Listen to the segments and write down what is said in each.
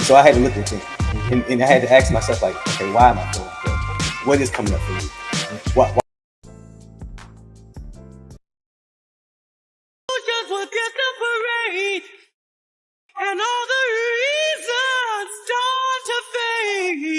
So I had to look at it, and I had to ask myself, like, okay, why am I feeling good? What is coming up for me? Why Will get the parade, and all the reasons start to fade.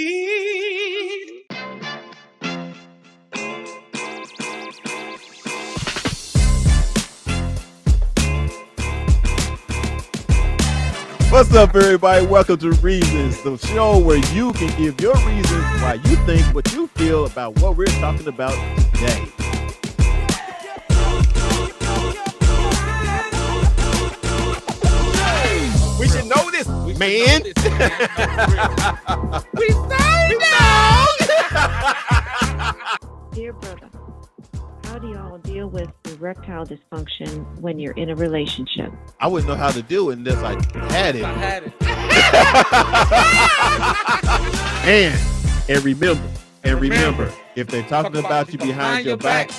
What's up, everybody? Welcome to Reasons, the show where you can give your reasons why you think what you feel about what we're talking about today. We should know this, man. We say no. Dear brother, how do y'all deal with erectile dysfunction when you're in a relationship? I wouldn't know how to do it unless I had it. And remember, if they're talking about you behind your back,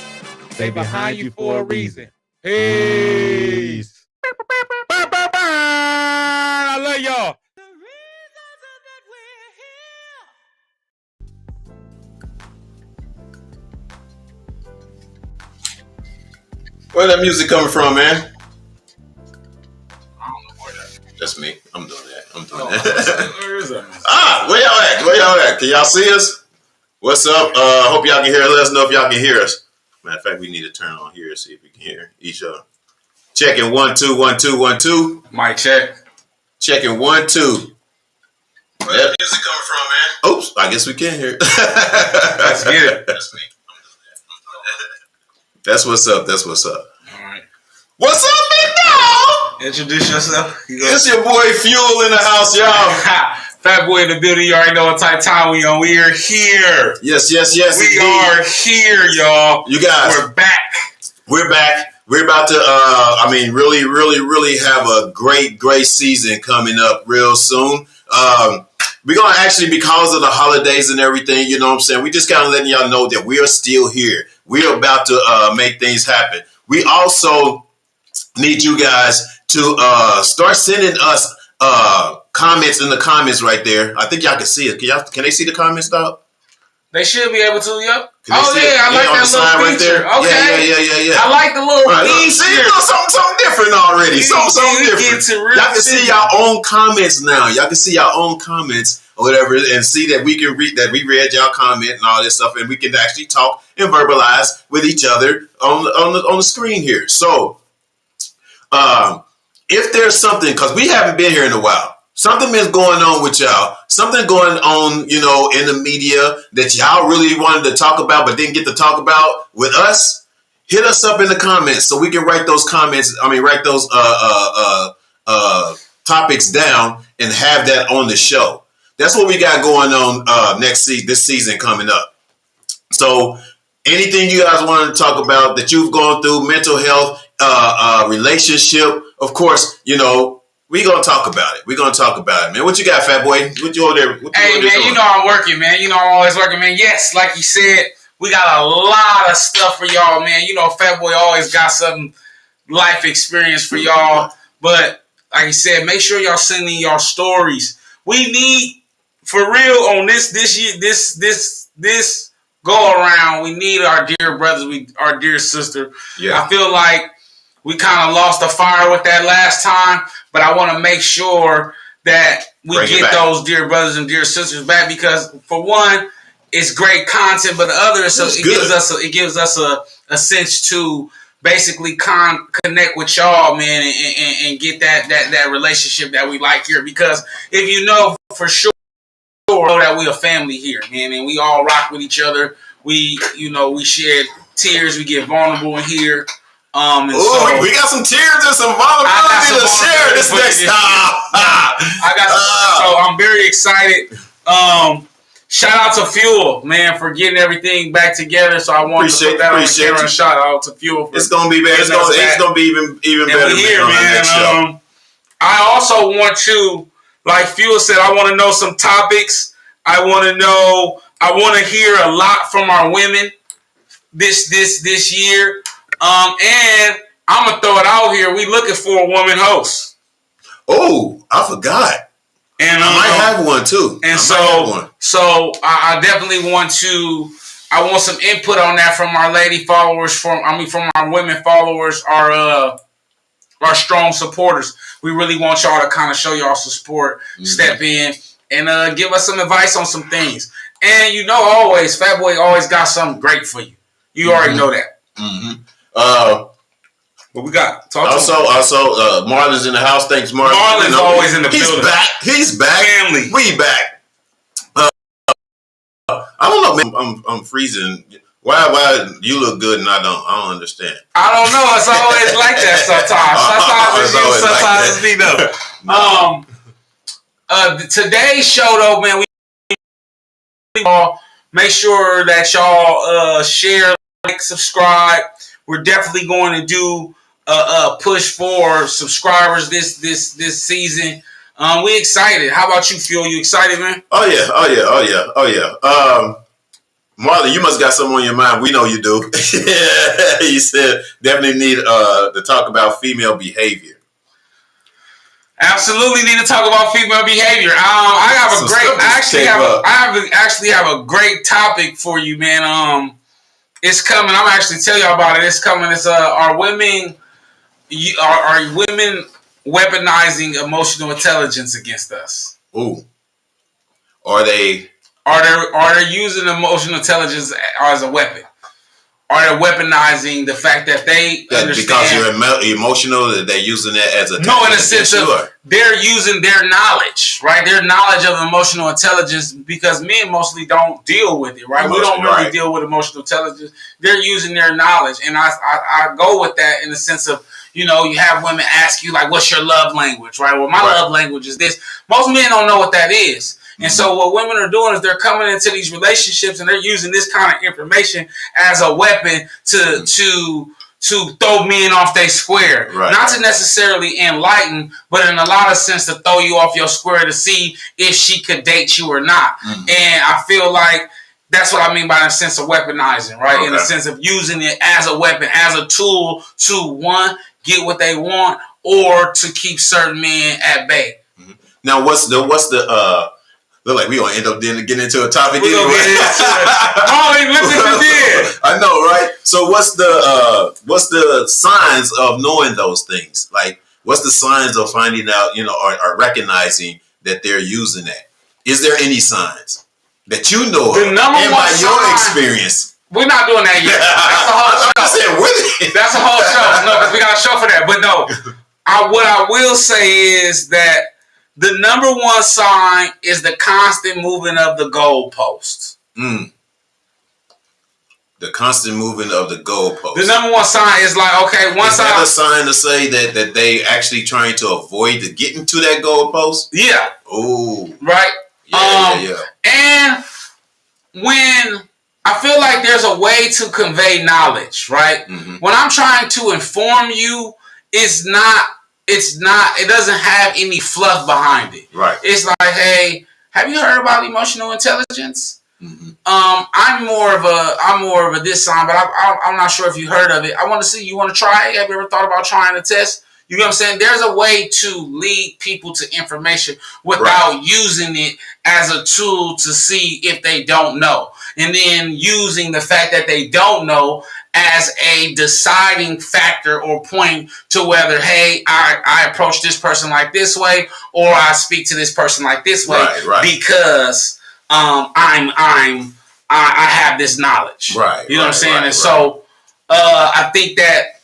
they behind you for a reason. Peace. I love y'all. The reasons that we're here. Where that music coming from, man? I don't know where that. That's me. I'm doing that. Where is that? Where y'all at? Where y'all at? Can y'all see us? What's up? Hope y'all can hear us. Let us know if y'all can hear us. Matter of fact, we need to turn on here and see if we can hear each other. Checking 1 2 1 2 1 2. Mic check. Checking 1 2. Where that music coming from, man? Oops, I guess we can hear it. Let's get it. That's me. That's what's up. That's what's up. All right. What's up, big dog? Introduce yourself. It's your boy Fuel in the house, y'all. Fat boy in the building. You already know what type of time we on. We are here. Yes. We indeed. are here, y'all. You guys, We're back. We're back. We're about to, really have a great season coming up real soon. We're going to actually, because of the holidays and everything, you know what I'm saying? We just kind of letting y'all know that we are still here. We're about to make things happen. We also need you guys to start sending us comments in the comments right there. I think y'all can see it. Can they see the comments, dog? They should be able to, yep. I like that little feature. Right okay. Yeah. I like the little feature. See, something different already. Something different. Y'all can see your own comments now. Y'all can see your own comments or whatever, and see that we can read that we read y'all comment and all this stuff, and we can actually talk and verbalize with each other on the screen here. So, if there's something, because we haven't been here in a while. Something is going on with y'all. Something going on, in the media that y'all really wanted to talk about but didn't get to talk about with us. Hit us up in the comments so we can write those comments. Write those topics down and have that on the show. That's what we got going on this season coming up. So anything you guys want to talk about that you've gone through, mental health, relationship, of course, we're going to talk about it. Man. What you got, fat boy? What you over there? Hey, man, you know I'm working, man. You know I'm always working, man. Yes, like you said, we got a lot of stuff for y'all, man. Fat boy always got some life experience for y'all. But like you said, make sure y'all send in y'all stories. We need, for real, on this year, this go around, we need our dear brothers, our dear sister. Yeah. I feel like we kind of lost the fire with that last time, but I want to make sure that we get those dear brothers and dear sisters back, because for one, it's great content, but the other is it gives us a sense to basically connect with y'all, man, and get that relationship that we like here. Because if you know for sure that we a family here, man, and we all rock with each other. We shed tears, we get vulnerable in here. We got some tears and some vulnerability to share this next time. So I'm very excited. Shout out to Fuel, man, for getting everything back together. So I want to put that on the camera and shout out to Fuel. It's gonna be better. It's gonna be even better. And here, man. I also want to, like Fuel said, I want to know some topics. I want to hear a lot from our women this year. And I'm gonna throw it out here. We looking for a woman host. Oh, I forgot. And I might have one too. And I definitely want to. I want some input on that from our lady followers. From our women followers, our strong supporters. We really want y'all to kind of show y'all some support, step in, and give us some advice on some things. And always, Fat Boy always got something great for you. You already know that. What we got? Also, Marlon's in the house. Thanks, Marlon. Marlon's always in the building. He's back. Family. We back. I don't know, man. I'm freezing. Why you look good and I don't understand. I don't know. It's always like that sometimes. Sometimes it's me though. Today's show though, man, we make sure that y'all share, like, subscribe. We're definitely going to do a push for subscribers this season. We excited. How about you, Phil? You excited, man? Oh yeah. Marlon, you must got something on your mind. We know you do. You said definitely need to talk about female behavior. Absolutely need to talk about female behavior. I actually have a great topic for you, man. It's coming. I'm actually tell y'all about it. It's coming. It's are women weaponizing emotional intelligence against us? Ooh. Are they using emotional intelligence as a weapon? Are they weaponizing the fact that they understand? Because you're emotional, that they're using that as a... No, in a sense of they're using their knowledge, right? Their knowledge of emotional intelligence, because men mostly don't deal with it, right? We don't really deal with emotional intelligence. They're using their knowledge. And I go with that in the sense of, you have women ask you, like, what's your love language, right? Well, my love language is this. Most men don't know what that is. And so what women are doing is they're coming into these relationships and they're using this kind of information as a weapon to throw men off their square. Right. Not to necessarily enlighten, but in a lot of sense to throw you off your square to see if she could date you or not. And I feel like that's what I mean by the sense of weaponizing, right? Okay. In the sense of using it as a weapon, as a tool to, one, get what they want, or to keep certain men at bay. Now, what's the look like we gonna end up getting into a topic anyway. I know, right? So what's the signs of knowing those things? Like, what's the signs of finding out, or recognizing that they're using that? Is there any signs that you know of? And by your experience? We're not doing that yet. That's a whole show. I'm saying, really? That's a whole show. No, because we got a show for that. But no, what I will say is that the number one sign is the constant moving of the goalposts. The constant moving of the goalposts. The number one sign is like, okay, is that a sign to say that they actually trying to avoid getting to that goalpost? Yeah. Oh. Right? Yeah. And when I feel like there's a way to convey knowledge, right? When I'm trying to inform you, it doesn't have any fluff behind it. Right. It's like, hey, have you heard about emotional intelligence? I'm more of a this sign, but I'm not sure if you heard of it. I want to see, you want to try it? Have you ever thought about trying a test? You know what I'm saying? There's a way to lead people to information without using it as a tool to see if they don't know. And then using the fact that they don't know as a deciding factor or point to whether, hey, I approach this person like this way, or I speak to this person like this way, because I have this knowledge. Right. You know what I'm saying? And so I think that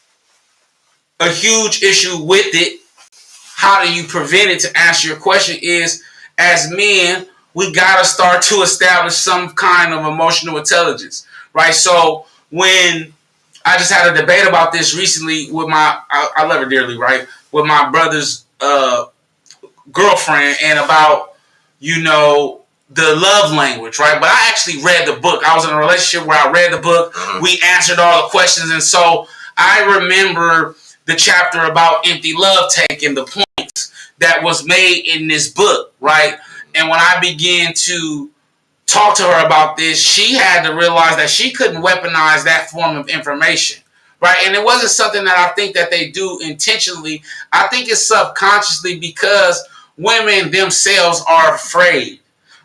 a huge issue with it, how do you prevent it, to answer your question, is as men, we got to start to establish some kind of emotional intelligence, right? So when I just had a debate about this recently with I love her dearly, right? With my brother's girlfriend, and about, the love language, right? But I actually read the book. I was in a relationship where I read the book. We answered all the questions. And so I remember the chapter about empty love tank and the points that was made in this book, right? And when I began to talk to her about this, she had to realize that she couldn't weaponize that form of information, right? And it wasn't something that I think that they do intentionally. I think it's subconsciously, because women themselves are afraid,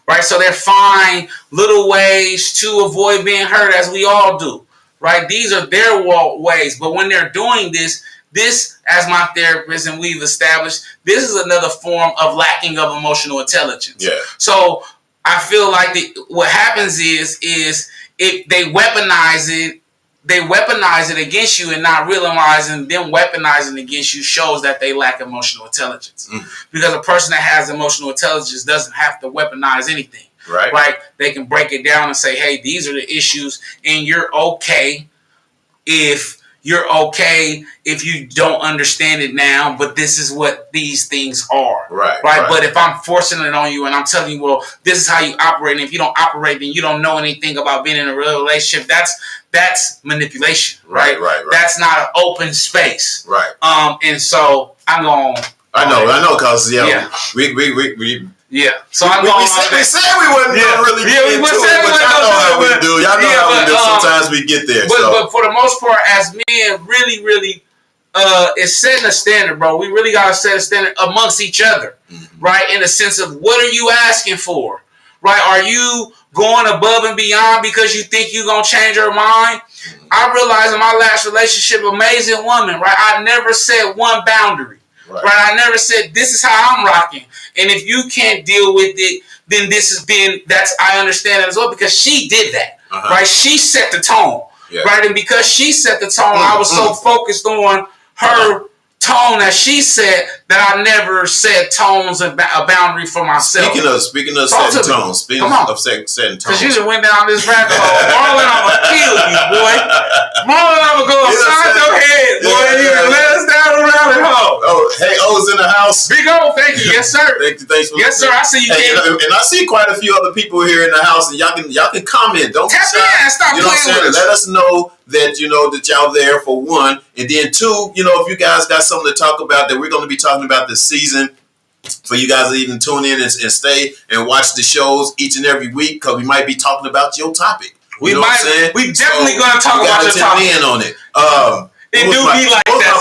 right? So they find little ways to avoid being hurt, as we all do, right? These are their ways. But when they're doing this, as my therapist and we've established, this is another form of lacking of emotional intelligence. Yeah. So I feel like what happens is if they weaponize it against you, and not realizing them weaponizing against you shows that they lack emotional intelligence. Because a person that has emotional intelligence doesn't have to weaponize anything. Right? They can break it down and say, hey, these are the issues, and you're okay if you don't understand it now, but this is what these things are. Right. But if I'm forcing it on you and I'm telling you, well, this is how you operate, and if you don't operate, then you don't know anything about being in a real relationship, that's manipulation. Right. That's not an open space. Right. And so I'm going. I know, cause we So I'm going. We said we wasn't gonna really get into it, but y'all know how we do. Y'all know how we do. Sometimes we get there. But for the most part, as men, really, it's setting a standard, bro. We really gotta set a standard amongst each other, right? In the sense of, what are you asking for, right? Are you going above and beyond because you think you're gonna change her mind? I realized in my last relationship, amazing woman, right? I never set one boundary. Right. I never said this is how I'm rocking, and if you can't deal with it, then I understand it as well, because she did that. Right? She set the tone. Right? And because she set the tone, I was so focused on her tone that she set that I never set tones and a boundary for myself. Speaking of setting tones, setting tones. Because you just went down this rabbit hole. Marlon, I'm going to kill you, boy. Marlon, I'm going to go upside your head, boy. You let us down the rabbit hole. Oh, hey, O's in the house. Big O, thank you. Yes, sir. Thanks for yes, sir. I see you. And I see quite a few other people here in the house, and y'all can comment. Don't tap in and stop playing with us. Let us know that that y'all there, for one, and then two, if you guys got something to talk about that we're going to be talking about this season, for you guys to even tune in and stay and watch the shows each and every week, because we might be talking about your topic. We definitely going to talk about your topic. In on it. It do be like that.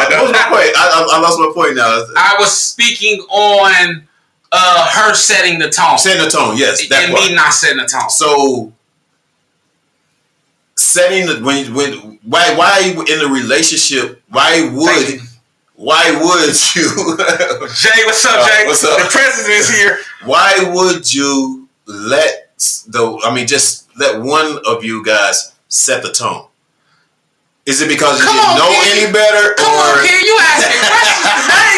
What was my point? I lost my point now. I was speaking on her setting the tone. Setting the tone, yes. And me not setting the tone. So setting the why in a relationship? Why would you? Jay, what's up, Jay? What's up? The president is here. Why would you just let one of you guys set the tone? Is it because you didn't know any better? Come on, kid, you asking questions today.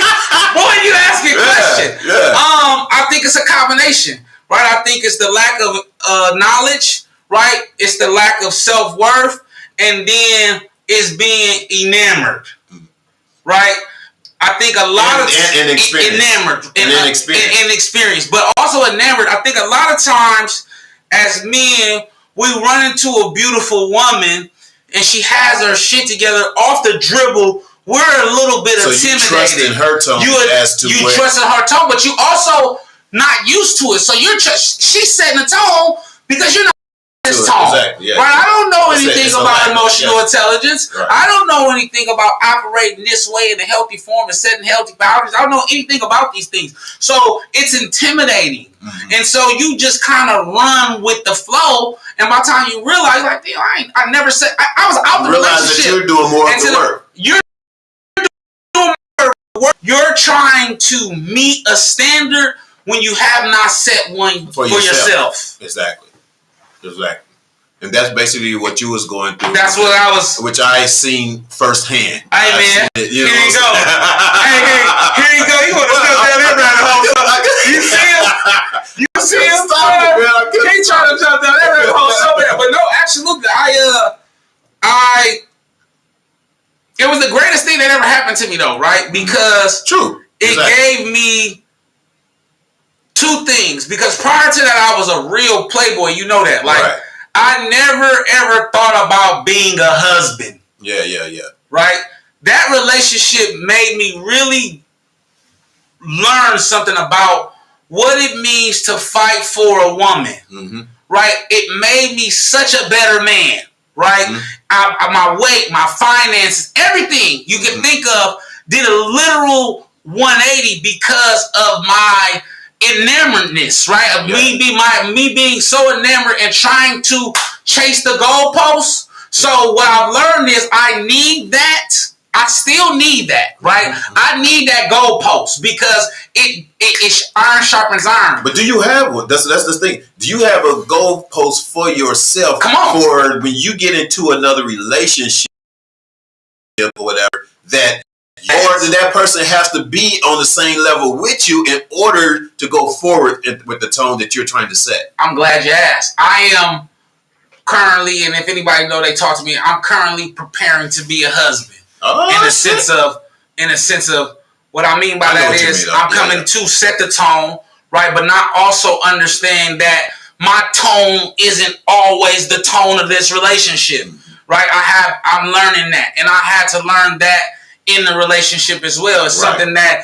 Boy, you asking questions. Yeah. I think it's a combination, right? I think it's the lack of knowledge, right? It's the lack of self-worth, and then it's being enamored, right? I think a lot of experience. Experience, but also enamored. I think a lot of times as men, we run into a beautiful woman and she has her shit together off the dribble. We're a little bit intimidated. You trust in her tone you trust in her tone, but you also not used to it. So she's setting the tone because you're not this tone. Exactly, yeah. Right? I don't know anything about emotional intelligence. Right. I don't know anything about operating this way in a healthy form and setting healthy boundaries. I don't know anything about these things. So it's intimidating. And so you just kind of run with the flow, and by the time you realize, like, damn, I never said I was out the relationship. That you're doing more of the work. You're doing more work. You're trying to meet a standard when you have not set one for yourself. Exactly. And that's basically what you was going through. That's what I was. Which I seen firsthand. Hey, man. Here you go. Here you go. You want to step down there, rabbit hole. You see him? You see him? Stop it, man. He trying to jump down that rabbit hole so bad. But no, absolutely. It was the greatest thing that ever happened to me, though, right? Because it gave me two things. Because prior to that, I was a real playboy. You know that. Like, I never, ever thought about being a husband. Yeah. Right? That relationship made me really learn something about what it means to fight for a woman. Right? It made me such a better man. Right? My weight, my finances, everything you can think of did a literal 180 because of my enamoredness, right? Of me being so enamored and trying to chase the goalposts. So what I've learned is I need that. I still need that, right? I need that goalpost because it iron sharpens iron. But do you have one? That's the thing. Do you have a goalpost for yourself? Come on. For when you get into another relationship or whatever, that that person has to be on the same level with you in order to go forward with the tone that you're trying to set. I'm glad you asked. I am currently, and if anybody know they talk to me, I'm currently preparing to be a husband. In a sense of what I mean by that is I'm coming to set the tone, right? But not also understand that my tone isn't always the tone of this relationship, right? I'm learning that, and I had to learn that in the relationship as well. It's something that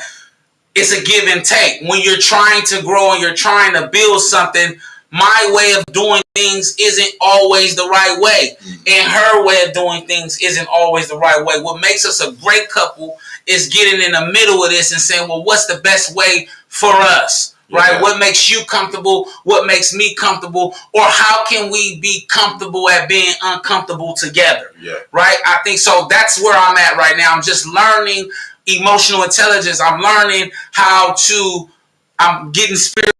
it's a give and take. When you're trying to grow and you're trying to build something, my way of doing things isn't always the right way. And her way of doing things isn't always the right way. What makes us a great couple is getting in the middle of this and saying, well, what's the best way for us? Right? Yeah. What makes you comfortable? What makes me comfortable? Or how can we be comfortable at being uncomfortable together? Yeah. Right? I think so. That's where I'm at right now. I'm just learning emotional intelligence. I'm learning I'm getting spiritually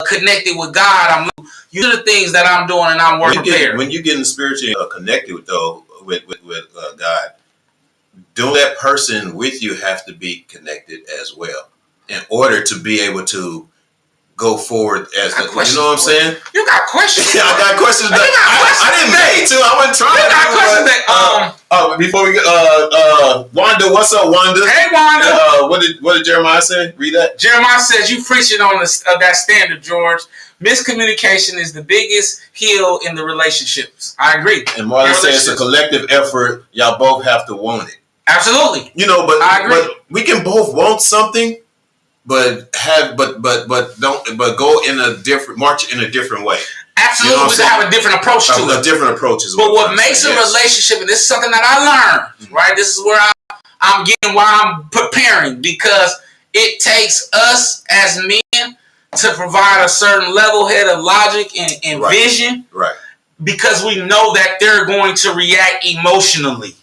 connected with God. These are the things that I'm doing, and I'm working prepared. When you're getting spiritually connected with God, don't that person with you have to be connected as well in order to be able to go forward as you know what I'm saying? You got questions. Yeah, I got questions. I didn't make too. I wasn't trying. You got questions. Before we get Wanda, what's up, Wanda? Hey, Wanda. What did Jeremiah say? Read that. Jeremiah says you preaching on that standard, George. Miscommunication is the biggest heel in the relationships. I agree. And Marlon says it's a collective effort. Y'all both have to want it. Absolutely. But I agree. But we can both want something, but go in a different march in a different way. Absolutely, we can have a different approach to it. A different approach is but what makes a relationship, and this is something that I learned, right? This is where I'm getting why I'm preparing, because it takes us as men to provide a certain level head of logic and vision, right? Because we know that they're going to react emotionally,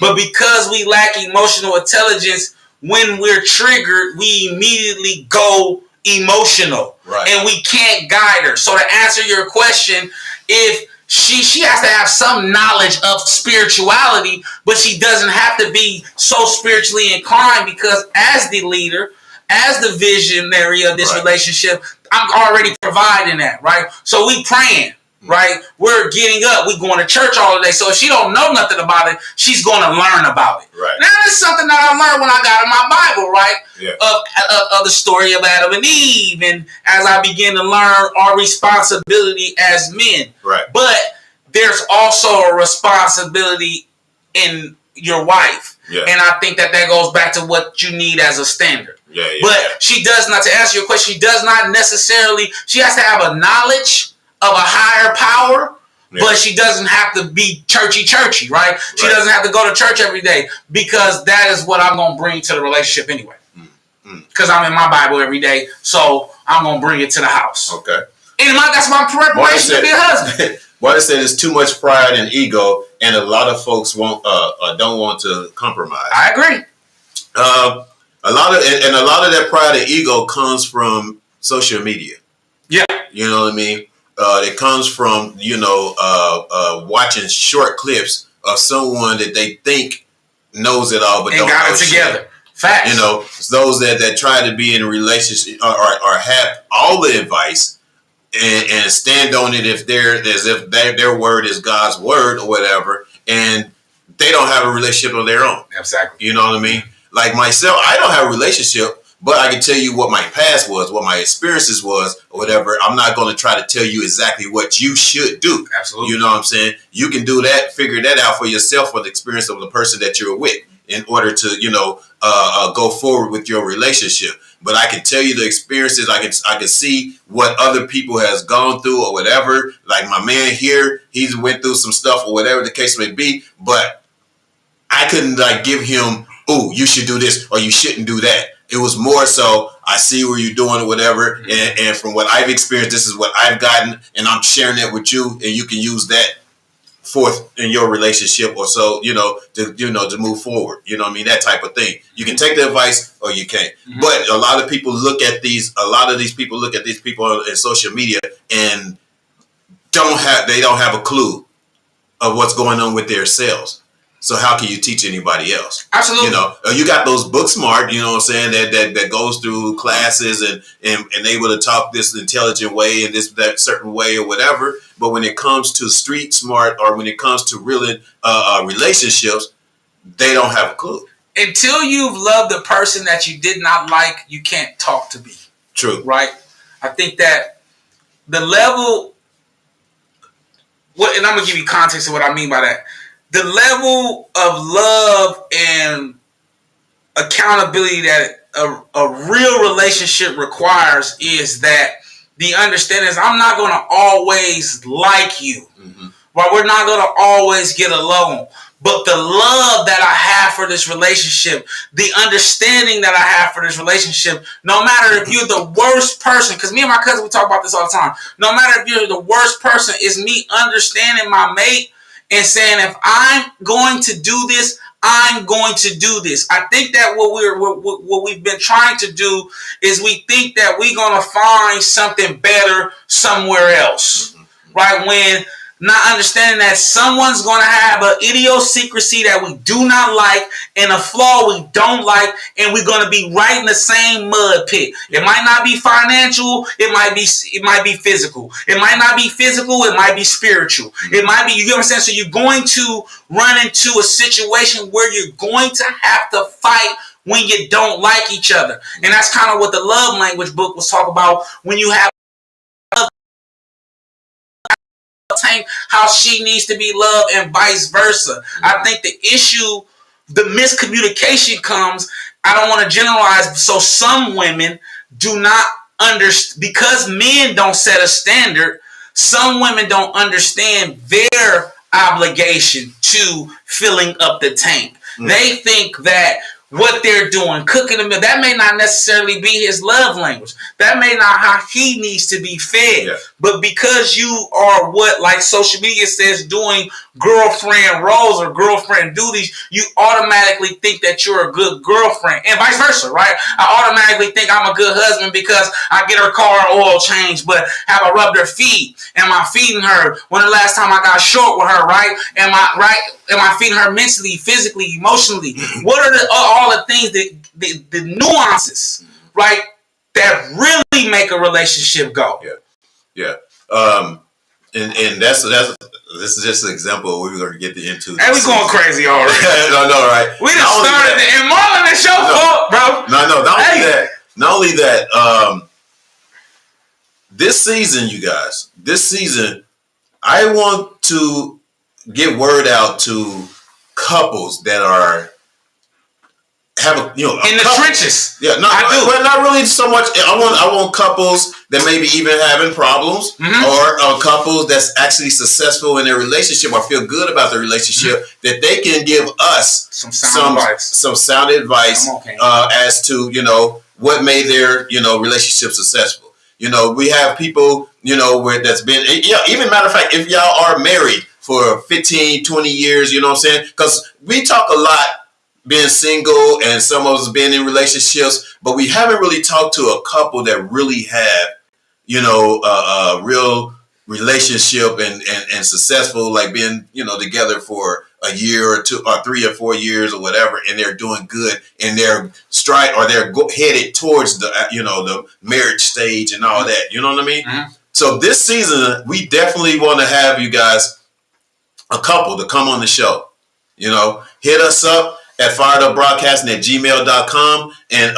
but because we lack emotional intelligence, when we're triggered, we immediately go emotional, and we can't guide her. So to answer your question, if she has to have some knowledge of spirituality, but she doesn't have to be so spiritually inclined, because as the leader, as the visionary of this relationship, I'm already providing that, right? So we praying. Right, we're getting up. We're going to church all day. So if she don't know nothing about it, she's going to learn about it. Right. Now that's something that I learned when I got in my Bible, right? Yeah. Of the story of Adam and Eve, and as I begin to learn our responsibility as men. Right. But there's also a responsibility in your wife, and I think that goes back to what you need as a standard. But she does not. To answer your question, she does not necessarily. She has to have a knowledge of a higher power, but she doesn't have to be churchy, right? She doesn't have to go to church every day, because that is what I'm going to bring to the relationship anyway. Because I'm in my Bible every day, so I'm going to bring it to the house. Okay. And that's my preparation to be a husband. What I said is too much pride and ego, and a lot of folks don't want to compromise. I agree. A lot of that pride and ego comes from social media. Yeah. You know what I mean? It comes from, watching short clips of someone that they think knows it all, but don't got know it together. Shit. Facts. It's those that try to be in a relationship or have all the advice and stand on it as if their word is God's word or whatever, and they don't have a relationship of their own. Exactly. You know what I mean? Like myself, I don't have a relationship. But I can tell you what my past was, what my experiences was, or whatever. I'm not going to try to tell you exactly what you should do. Absolutely. You know what I'm saying? You can do that, figure that out for yourself with the experience of the person that you're with in order to, go forward with your relationship. But I can tell you the experiences. I can see what other people has gone through or whatever. Like my man here, he's went through some stuff or whatever the case may be. But I couldn't like give him, oh, you should do this or you shouldn't do that. It was more so I see what you're doing or whatever, and from what I've experienced, this is what I've gotten, and I'm sharing it with you, and you can use that forth in your relationship or so, to move forward. You know what I mean? That type of thing. You can take the advice or you can't. Mm-hmm. But a lot of people look at these people in social media and they don't have a clue of what's going on with their selves. So how can you teach anybody else? Absolutely. You got those book smart, you know what I'm saying, that goes through classes and able to talk this intelligent way and that certain way or whatever. But when it comes to street smart or when it comes to really relationships, they don't have a clue. Until you've loved the person that you did not like, you can't talk to me. True. Right? I think that the level, and I'm going to give you context of what I mean by that. The level of love and accountability that a real relationship requires is that the understanding is I'm not going to always like you. Mm-hmm. Right? We're not going to always get along. But the love that I have for this relationship, the understanding that I have for this relationship, no matter if you're the worst person, because me and my cousin, we talk about this all the time. No matter if you're the worst person, is me understanding my mate and saying, if I'm going to do this, I'm going to do this. I think that what we've been trying to do is we think that we're going to find something better somewhere else, right? When not understanding that someone's going to have an idiosyncrasy that we do not like and a flaw we don't like, and we're going to be right in the same mud pit. It might not be financial. It might be physical. It might not be physical. It might be spiritual. It might be, you get what I'm saying? So you're going to run into a situation where you're going to have to fight when you don't like each other. And that's kind of what the love language book was talking about. When you have how she needs to be loved and vice versa. I think the issue, the miscommunication comes, I don't want to generalize, so some women do not understand, because men don't set a standard, some women don't understand their obligation to filling up the tank. They think that what they're doing, cooking a meal, that may not necessarily be his love language. That may not how he needs to be fed. Yeah. But because you are what, like social media says, doing girlfriend roles or girlfriend duties, you automatically think that you're a good girlfriend, and vice versa, right? I automatically think I'm a good husband because I get her car oil changed, but have I rubbed her feet? Am I feeding her? When the last time I got short with her, right? Am I feeding her mentally, physically, emotionally? What are all the things that the nuances, right, that really make a relationship go? Yeah. And that's this is just an example of what we're going to get into. And we're going crazy already. No, right? We just started it, and Marlon, it's your fault, bro. No. Not only that. This season, you guys. This season, I want to get word out to couples that are in the trenches. Yeah, but not really so much. I want couples that maybe even having problems, or couples that's actually successful in their relationship or feel good about their relationship, that they can give us some sound advice as to what made their relationship successful. We have people where that's been even matter of fact, if y'all are married for 15, 20 years, you know what I'm saying? Because we talk a lot being single and some of us being in relationships, but we haven't really talked to a couple that really have, a real relationship and successful, like being, together for a year or two or 3 or 4 years or whatever, and they're doing good and they're headed towards the marriage stage and all that. You know what I mean? Mm-hmm. So this season, we definitely want to have you guys, a couple, to come on the show. Hit us up at firedupbroadcasting@gmail.com, and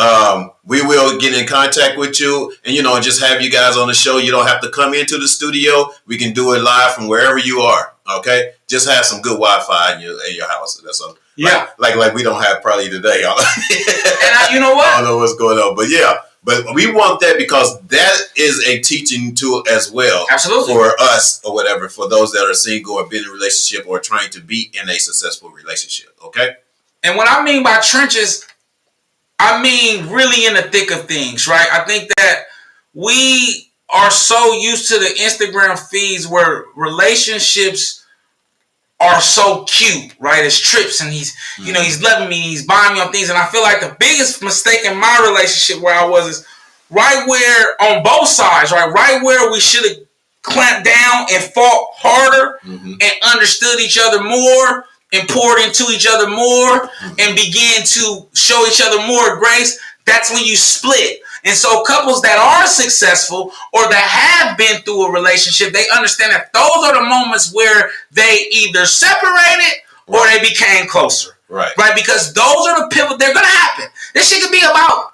we will get in contact with you and just have you guys on the show. You don't have to come into the studio. We can do it live from wherever you are. Okay, just have some good Wi-Fi in your house. That's all. Yeah. Like we don't have probably today. You know what? I don't know what's going on, but yeah. But we want that because that is a teaching tool as well. Absolutely. For us or whatever, for those that are single or been in a relationship or trying to be in a successful relationship. Okay. And what I mean by trenches, I mean really in the thick of things, right? I think that we are so used to the Instagram feeds where relationships are so cute, right? It's trips and he's loving me, he's buying me on things. And I feel like the biggest mistake in my relationship where I was is right where on both sides, right where we should have clamped down and fought harder and understood each other more and poured into each other more and began to show each other more grace. That's when you split. And so couples that are successful or that have been through a relationship, they understand that those are the moments where they either separated or they became closer. Right. Because those are the pivots. They're going to happen. This shit could be about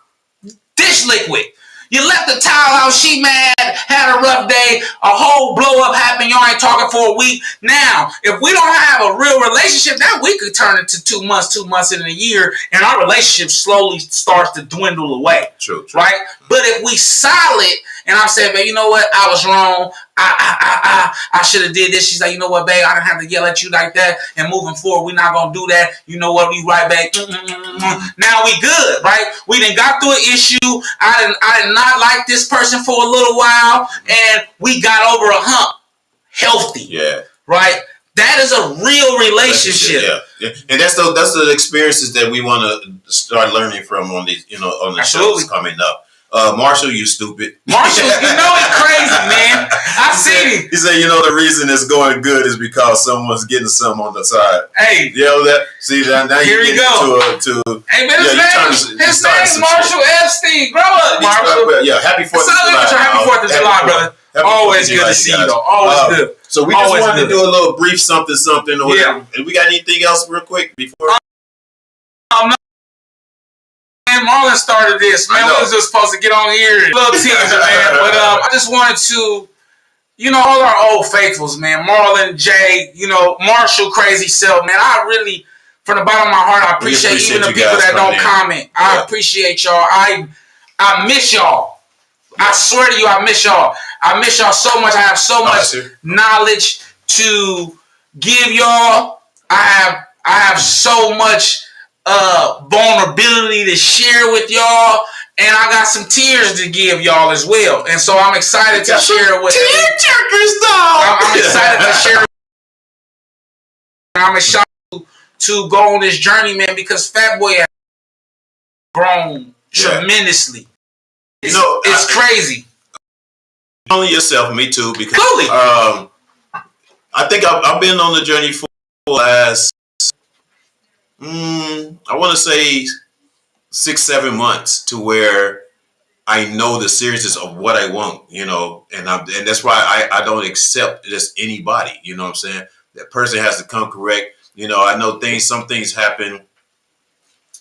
dish liquid. You left the towel out, she mad, had a rough day, a whole blow up happened, y'all ain't talking for a week. Now, if we don't have a real relationship, that week could turn into 2 months in a year, and our relationship slowly starts to dwindle away. True. Right? But if we solid, and I said, babe, you know what? I was wrong. I should have did this. She's like, you know what, babe? I didn't have to yell at you like that. And moving forward, we're not gonna do that. You know what? We right back. Now we good, right? We done got through an issue. I did not like this person for a little while, and we got over a hump. Healthy. Yeah. Right? That is a real relationship. Yeah. And that's the experiences that we want to start learning from on these, on the shows coming up. Marshall, you stupid. Marshall, he's crazy, man. I've seen him. He said, the reason it's going good is because someone's getting something on the side. Hey. That? See, now here we go. Hey, man, his name's Marshall Epstein. Grow up, Marshall. Happy 4th of July. Happy 4th of July, brother. Always good to see you, though. Always good. So we just wanted to do a little brief something or whatever. And we got anything else real quick before? Marlon started this, man. We was just supposed to get on here and little teaser, man. But I just wanted to, all our old faithfuls, man. Marlon, Jay, Marshall, crazy self, man. I really, from the bottom of my heart, I appreciate even the people that don't comment. I appreciate y'all. I miss y'all. I swear to you, I miss y'all. I miss y'all so much. I have so much knowledge to give y'all. I have so much vulnerability to share with y'all, and I got some tears to give y'all as well. And so I'm excited to share with I'm excited to share. I'm excited to go on this journey, man, because Fatboy has grown tremendously. It's crazy. Only yourself, me too, because Absolutely. I think I've been on the journey for the last I want to say 6-7 months to where I know the seriousness of what I want, and that's why I don't accept just anybody, you know what I'm saying? That person has to come correct. I know some things happen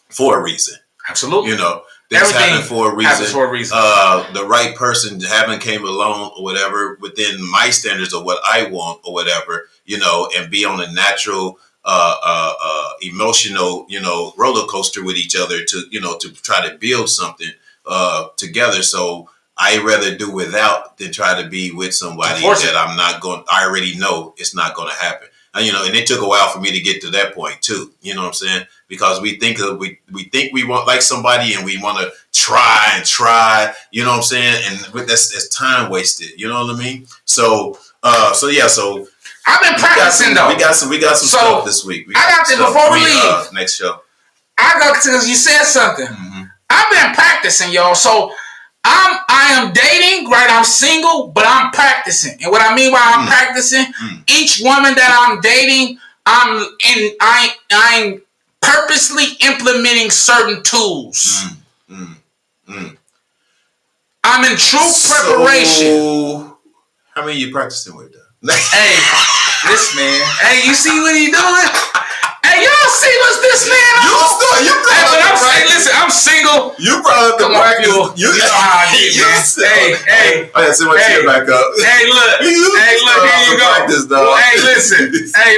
for a reason. Absolutely. Things happen for a reason. Happens for a reason. The right person haven't came along or whatever within my standards of what I want or whatever, and be on a natural emotional, roller coaster with each other to try to build something together. So I rather do without than try to be with somebody that I'm not going. I already know it's not going to happen. And it took a while for me to get to that point too. You know what I'm saying? Because we think we want like somebody and we want to try. You know what I'm saying? And that's time wasted. You know what I mean? So I've been practicing though. We got some stuff this week. I got this before we leave. Next show. I got to, you said something. Mm-hmm. I've been practicing, y'all. So I am dating, right? I'm single, but I'm practicing. And what I mean by I'm practicing, each woman that I'm dating, I'm purposely implementing certain tools. I'm in true preparation. So, how many you practicing with though? Hey, this man. Hey, you see what he doing? Hey, y'all y'all see what's this man? Listen, I'm single. You brought up the practice. You know how I get, man. Hey. I gotta see my chair back up. Hey, look. Here you go. Hey,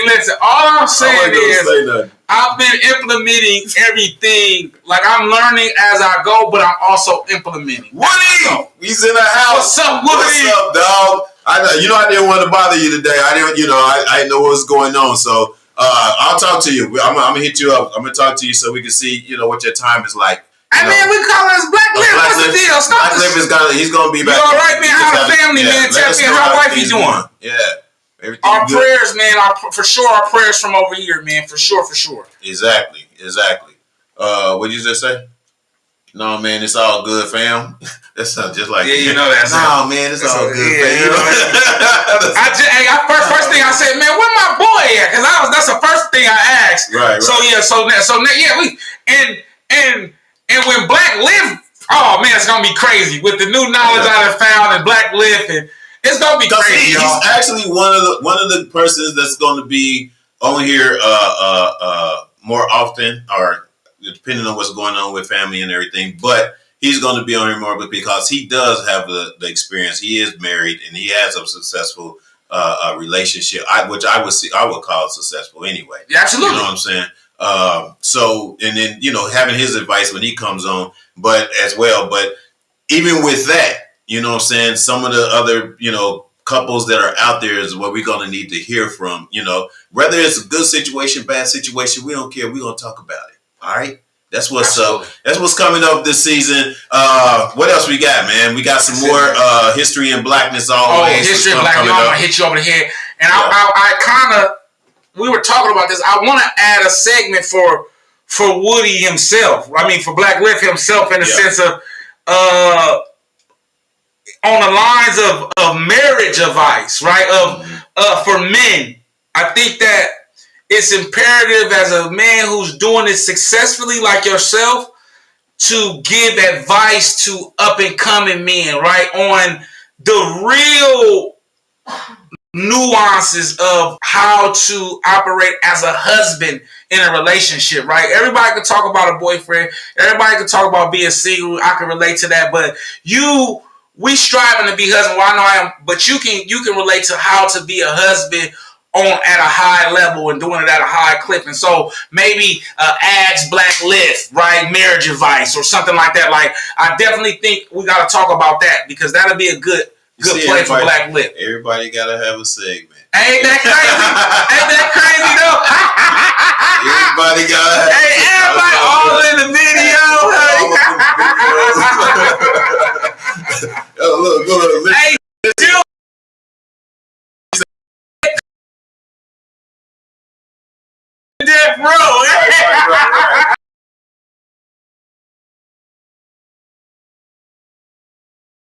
listen. All I'm saying is, I've been implementing everything. Like, I'm learning as I go, but I'm also implementing. Woody, he's in the house. What's up, Woody? What's up, dog? I didn't want to bother you today. I didn't know what was going on. So I'll talk to you. I'm gonna hit you up. I'm gonna talk to you so we can see, what your time is like. Hey, man, we call us Black Lip. What's the deal? Stop Black Lip he's gonna be back. You all right, man? How the family, man? Tell me how wifey doing. Yeah. Everything our good. Prayers, man. Our prayers from over here, man. For sure. Exactly. What'd you just say? No, man, it's all good, fam. That sounds just like you know that. No, man, it's all good, fam. First thing I said, man, where my boy at? Because that's the first thing I asked. Right. And when Black Live, oh man, it's gonna be crazy with the new knowledge I have found in Black Live, and it's gonna be crazy. He's actually one of the persons that's going to be on here more often, or depending on what's going on with family and everything. But he's going to be on here more because he does have the experience. He is married and he has a successful relationship, which I would call successful anyway. Yeah, absolutely. You know what I'm saying? So, and then, having his advice when he comes on, but even with that, you know what I'm saying, some of the other, couples that are out there is what we're going to need to hear from, whether it's a good situation, bad situation, we don't care. We're going to talk about it. All right. That's what's up. That's what's coming up this season. What else we got, man? We got some more history and blackness always. Oh, history and blackness. I'm going to hit you over the head. And I kind of, we were talking about this. I want to add a segment for Woody himself. I mean, for Black Lift himself, in the sense of on the lines of marriage advice, right? For men, I think that it's imperative as a man who's doing it successfully, like yourself, to give advice to up and coming men, right? On the real nuances of how to operate as a husband in a relationship, right? Everybody can talk about a boyfriend. Everybody can talk about being single. I can relate to that. But we striving to be husband. Well, I know I am, but you can relate to how to be a husband at a high level and doing it at a high clip. And so maybe ads Black Lift, right? Marriage advice or something like that. Like, I definitely think we got to talk about that, because that'll be a good play for Black Lift. Everybody got to have a segment. Ain't that crazy? Ain't that crazy though? Everybody got to have everybody all in the video. Look. Hey, Death Row. Right.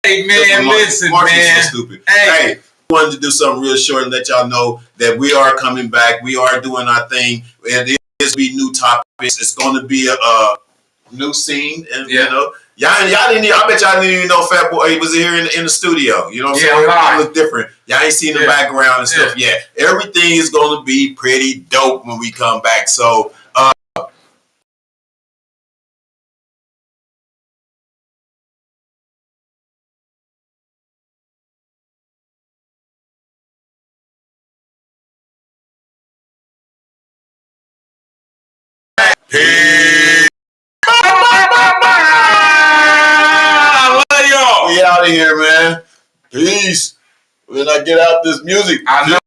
Hey man, listen, man. So stupid. Hey, wanted to do something real short and let y'all know that we are coming back. We are doing our thing, and there's be new topics. It's going to be a new scene, and y'all didn't. I bet y'all didn't even know Fat Boy was here in the studio. You know what I'm saying? Everything look different. Y'all ain't seen the background and stuff yet. Everything is going to be pretty dope when we come back. So. Peace. I love y'all. We out of here, man. Peace. When I get out this music, I know.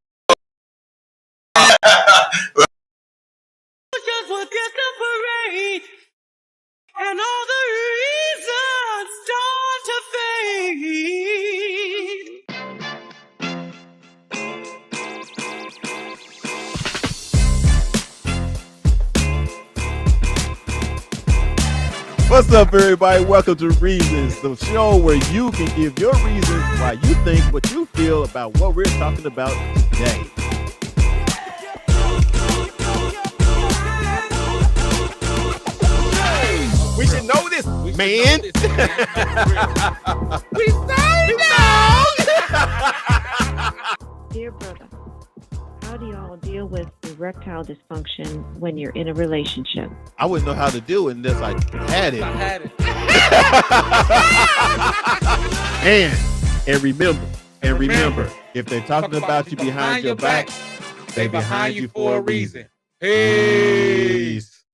Just forget the parade, and all the reasons start to fade. What's up, everybody? Welcome to Reasons, the show where you can give your reasons why you think what you feel about what we're talking about today. We should know this, man. We say no. Dear brother, how do y'all deal with the erectile dysfunction when you're in a relationship? I wouldn't know how to do it unless I had it. I had it. And remember, if they're talking about you behind your back, they behind you for a reason. Peace.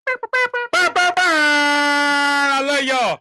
I love y'all.